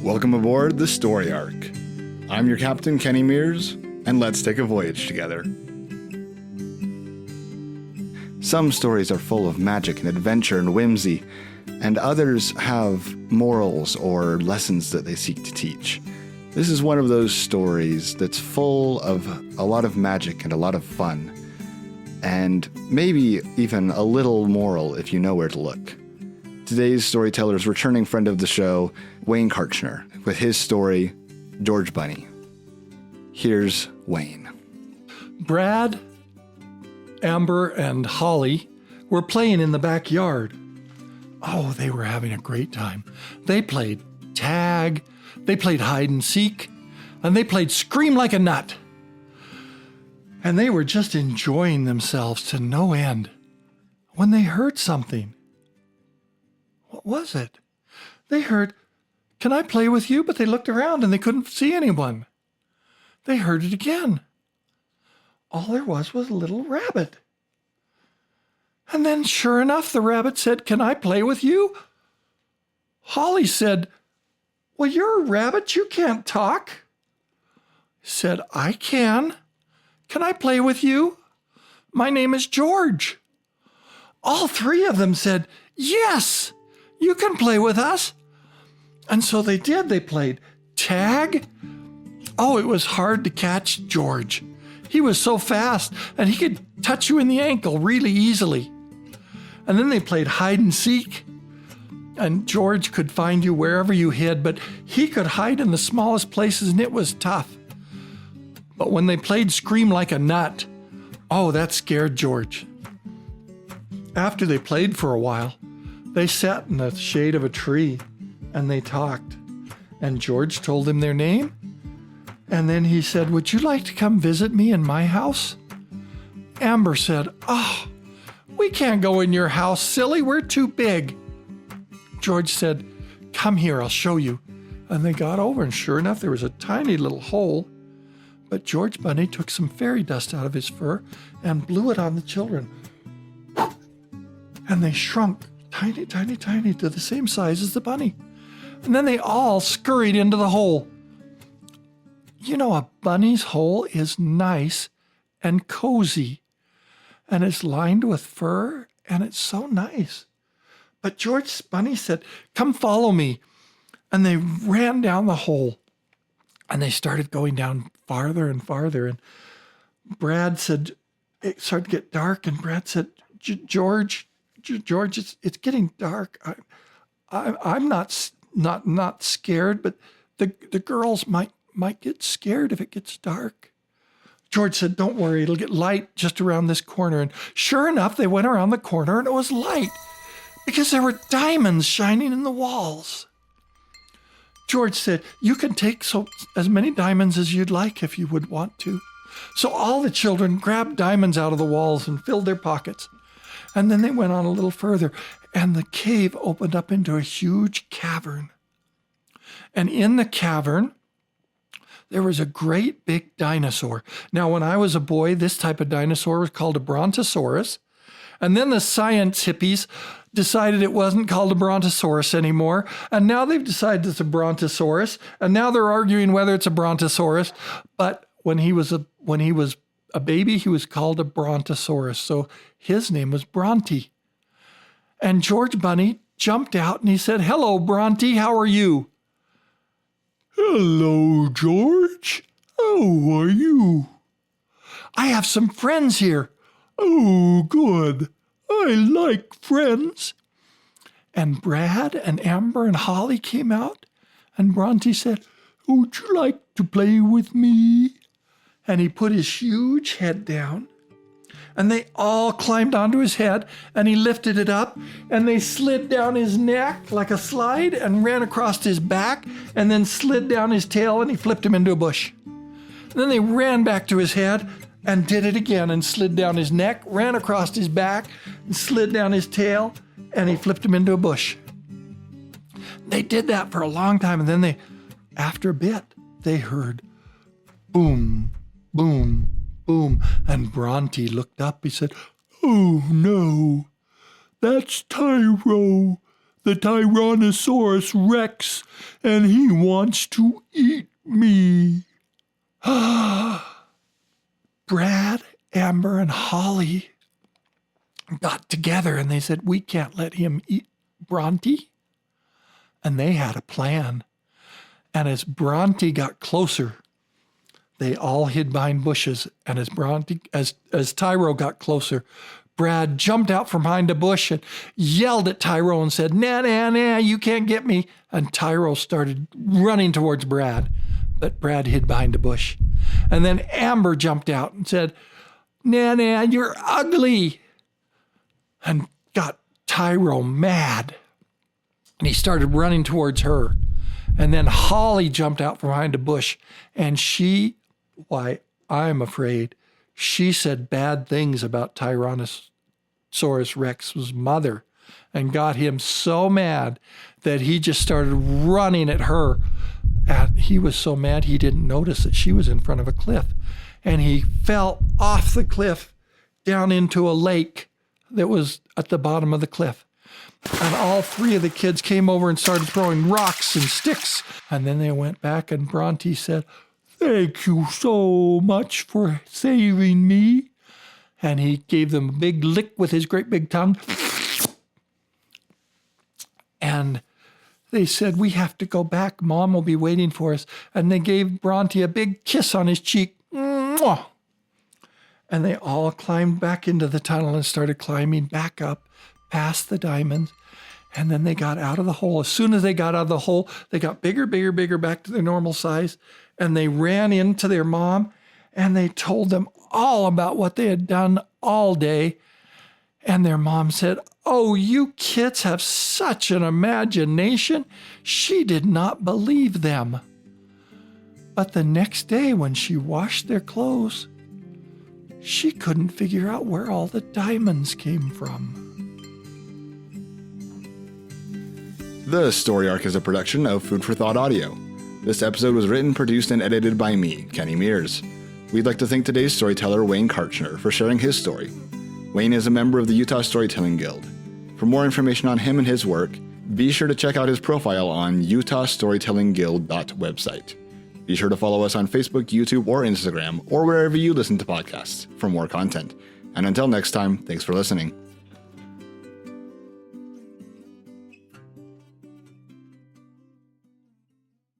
Welcome aboard the Story Arc. I'm your captain, Kenny Mears, and let's take a voyage together. Some stories are full of magic and adventure and whimsy, and others have morals or lessons that they seek to teach. This is one of those stories that's full of a lot of magic and a lot of fun, and maybe even a little moral if you know where to look. Today's storyteller is returning friend of the show, Wayne Kartchner, with his story, George Bunny. Here's Wayne. Brad, Amber, and Holly were playing in the backyard. Oh, they were having a great time. They played tag, they played hide and seek, and they played scream like a nut. And they were just enjoying themselves to no end when they heard something. What was it? They heard, "Can I play with you?" But they looked around and they couldn't see anyone. They heard it again. All there was a little rabbit. And then, sure enough, the rabbit said, "Can I play with you?" Holly said, "Well, you're a rabbit. You can't talk." He said, "I can. Can I play with you? My name is George." All three of them said, "Yes, you can play with us." And so they did. They played tag. Oh, it was hard to catch George. He was so fast, and he could touch you in the ankle really easily. And then they played hide and seek. And George could find you wherever you hid, but he could hide in the smallest places, and it was tough. But when they played scream like a nut, oh, that scared George. After they played for a while, they sat in the shade of a tree and they talked. And George told him their name. And then he said, "Would you like to come visit me in my house?" Amber said, "Oh, we can't go in your house, silly. We're too big." George said, "Come here, I'll show you." And they got over, and sure enough, there was a tiny little hole. But George Bunny took some fairy dust out of his fur and blew it on the children. And they shrunk tiny, tiny, tiny to the same size as the bunny. And then they all scurried into the hole. You know, a bunny's hole is nice and cozy, and it's lined with fur, and it's so nice. But George Bunny said, "Come follow me." And they ran down the hole, and they started going down farther and farther. And Brad said, it started to get dark, and Brad said, George, it's getting dark. I'm not scared, but the girls might get scared if it gets dark." George said, "Don't worry, it'll get light just around this corner." And sure enough, they went around the corner and it was light because there were diamonds shining in the walls. George said, "You can take as many diamonds as you'd like if you would want to." So all the children grabbed diamonds out of the walls and filled their pockets. And then they went on a little further, and the cave opened up into a huge cavern. And in the cavern, there was a great big dinosaur. Now, when I was a boy, this type of dinosaur was called a brontosaurus. And then the science hippies decided it wasn't called a brontosaurus anymore. And now they've decided it's a brontosaurus. And now they're arguing whether it's a brontosaurus. But when he was a baby, he was called a brontosaurus. So his name was Bronte. And George Bunny jumped out and he said, "Hello, Bronte, how are you?" "Hello, George. How are you?" "I have some friends here." "Oh, good. I like friends." And Brad and Amber and Holly came out, and Bronte said, "Would you like to play with me?" And he put his huge head down, and they all climbed onto his head, and he lifted it up, and they slid down his neck like a slide and ran across his back, and then slid down his tail, and he flipped him into a bush. And then they ran back to his head and did it again and slid down his neck, ran across his back, and slid down his tail, and he flipped him into a bush. They did that for a long time, and then after a bit, they heard boom, boom, boom. And Bronte looked up. He said, "Oh, no, that's Tyro, the Tyrannosaurus Rex, and he wants to eat me. Brad, Amber, and Holly got together and they said, we can't let him eat Bronte. And they had a plan. And as Bronte got closer, they all hid behind bushes. And as Tyro got closer, Brad jumped out from behind a bush and yelled at Tyro and said, nah, nah, nah, you can't get me. And Tyro started running towards Brad, but Brad hid behind a bush. And then Amber jumped out and said, nah, nah, you're ugly. And got Tyro mad. And he started running towards her. And then Holly jumped out from behind a bush. And I'm afraid, she said bad things about Tyrannosaurus Rex's mother and got him so mad that he just started running at her. And he was so mad he didn't notice that she was in front of a cliff. And he fell off the cliff down into a lake that was at the bottom of the cliff. And all three of the kids came over and started throwing rocks and sticks. And then they went back and Bronte said, thank you so much for saving me. And he gave them a big lick with his great big tongue. And they said, we have to go back. Mom will be waiting for us. And they gave Bronte a big kiss on his cheek. Mwah! And they all climbed back into the tunnel and started climbing back up past the diamonds. And then they got out of the hole. As soon as they got out of the hole, they got bigger, bigger, bigger, back to their normal size. And they ran into their mom and they told them all about what they had done all day. And their mom said, oh, you kids have such an imagination. She did not believe them. But the next day when she washed their clothes, she couldn't figure out where all the diamonds came from. The Story Arc is a production of Food for Thought Audio. This episode was written, produced, and edited by me, Kenny Mears. We'd like to thank today's storyteller, Wayne Kartchner, for sharing his story. Wayne is a member of the Utah Storytelling Guild. For more information on him and his work, be sure to check out his profile on utahstorytellingguild.website. Be sure to follow us on Facebook, YouTube, or Instagram, or wherever you listen to podcasts for more content. And until next time, thanks for listening.